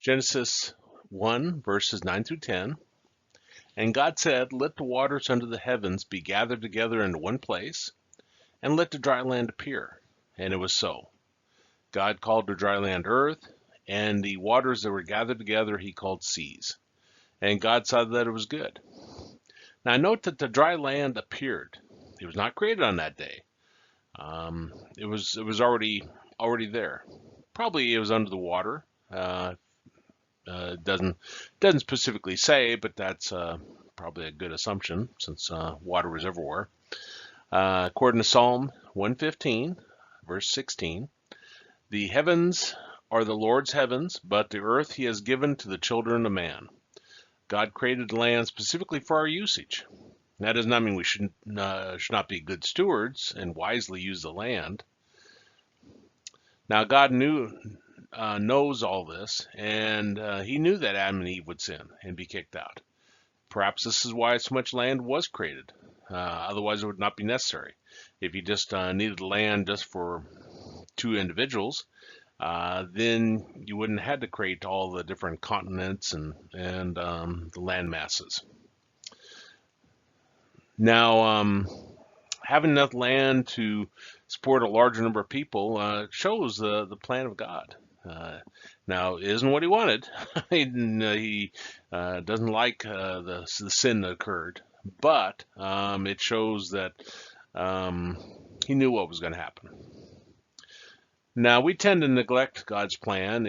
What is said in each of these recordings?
Genesis 1, verses 9 through 10. And God said, "Let the waters under the heavens be gathered together into one place, and let the dry land appear." And it was so. God called the dry land earth, and the waters that were gathered together he called seas. And God saw that it was good. Now note that the dry land appeared. It was not created on that day. It was already there. Probably it was under the water. Doesn't specifically say, but that's probably a good assumption since water was everywhere. According to Psalm 115, verse 16, the heavens are the Lord's heavens, but the earth he has given to the children of man. God created the land specifically for our usage. That does not mean we should not be good stewards and wisely use the land. Now God knows all this, and he knew that Adam and Eve would sin and be kicked out. Perhaps this is why so much land was created. Otherwise, it would not be necessary. If you just needed land just for two individuals, then you wouldn't have had to create all the different continents and the land masses. Now, having enough land to support a larger number of people shows the plan of God. Now, it isn't what he wanted. he doesn't like the sin that occurred, but it shows that he knew what was going to happen. Now, we tend to neglect God's plan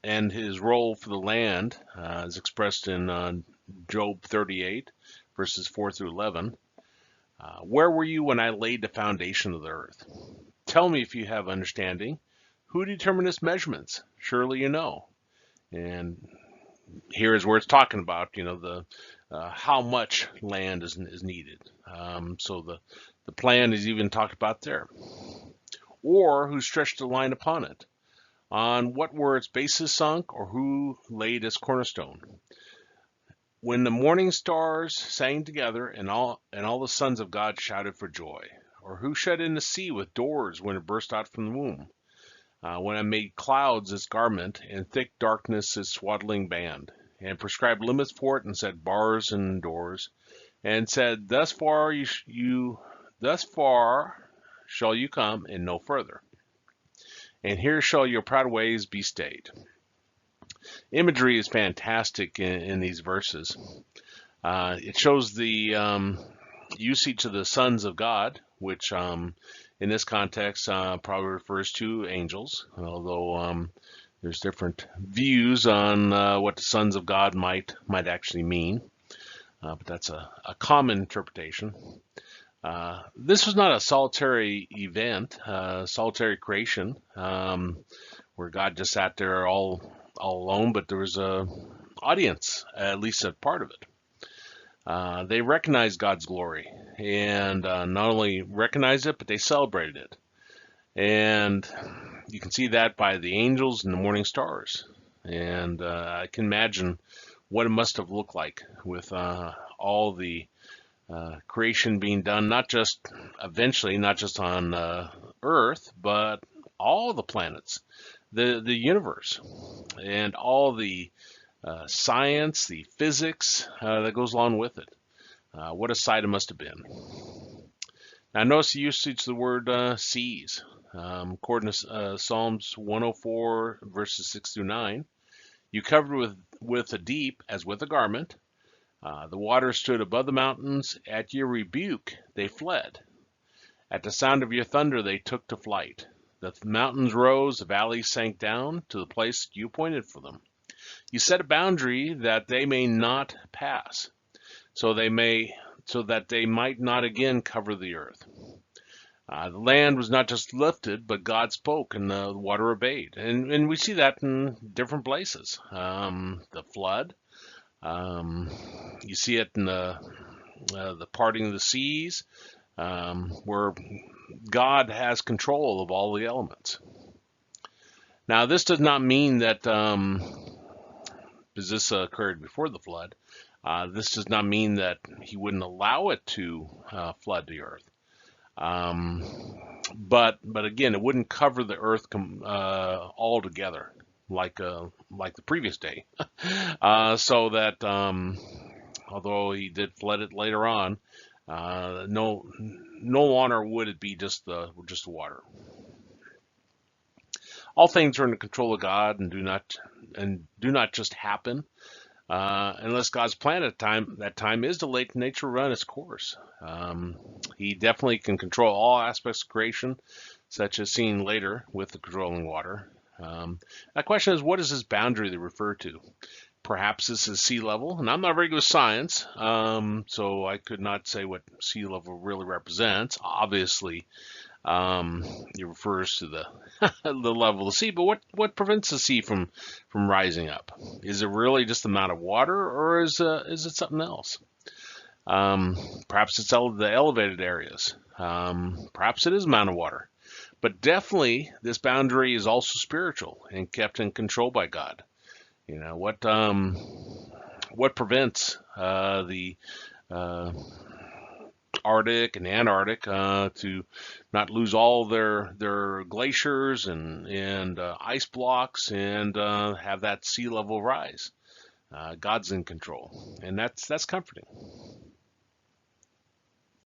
and his role for the land, as expressed in Job 38, verses 4 through 11. Where were you when I laid the foundation of the earth? Tell me if you have understanding. Who determined its measurements? Surely you know. And here is where it's talking about, the how much land is needed. So the plan is even talked about there. Or who stretched the line upon it? On what were its bases sunk, or who laid its cornerstone? When the morning stars sang together, and all the sons of God shouted for joy, or who shut in the sea with doors when it burst out from the womb? When I made clouds its garment, and thick darkness its swaddling band, and prescribed limits for it, and set bars and doors, and said, "Thus far thus far shall you come, and no further. And here shall your proud ways be stayed." Imagery is fantastic in these verses. It shows the usage of the sons of God, which in this context probably refers to angels, although there's different views on what the sons of God might actually mean. But that's a common interpretation. This was not a solitary event, solitary creation, where God just sat there all alone, but there was a audience, at least a part of it. They recognized God's glory, and not only recognized it, but they celebrated it. And you can see that by the angels and the morning stars. And I can imagine what it must have looked like with all the creation being done, not just on Earth, but all the planets, the universe, and all the science, the physics that goes along with it. What a sight it must have been. Now notice the usage of the word seas. According to Psalms 104, verses 6 through 9, you covered with a deep as with a garment. The waters stood above the mountains. At your rebuke they fled. At the sound of your thunder they took to flight. The mountains rose, the valleys sank down to the place you appointed for them. You set a boundary that they may not pass, so that they might not again cover the earth. The land was not just lifted, but God spoke, and the water obeyed. And we see that in different places. The flood. You see it in the parting of the seas, where God has control of all the elements. Now, this does not mean that, because this occurred before the flood, this does not mean that he wouldn't allow it to flood the earth. But again, it wouldn't cover the earth altogether. like the previous day, so that although he did flood it later on, no longer would it be just the water. All things are in the control of God and do not just happen. Unless God's plan at that time is to let nature run its course. He definitely can control all aspects of creation, such as seen later with the controlling water. That question is, what is this boundary they refer to? Perhaps this is sea level, and I'm not very good with science, so I could not say what sea level really represents. Obviously, it refers to the the level of the sea, but what prevents the sea from rising up? Is it really just the amount of water, or is it something else? Perhaps it's the elevated areas. Perhaps it is the amount of water. But definitely, this boundary is also spiritual and kept in control by God. You know what prevents the Arctic and Antarctic to not lose all their glaciers and ice blocks and have that sea level rise. God's in control, and that's comforting.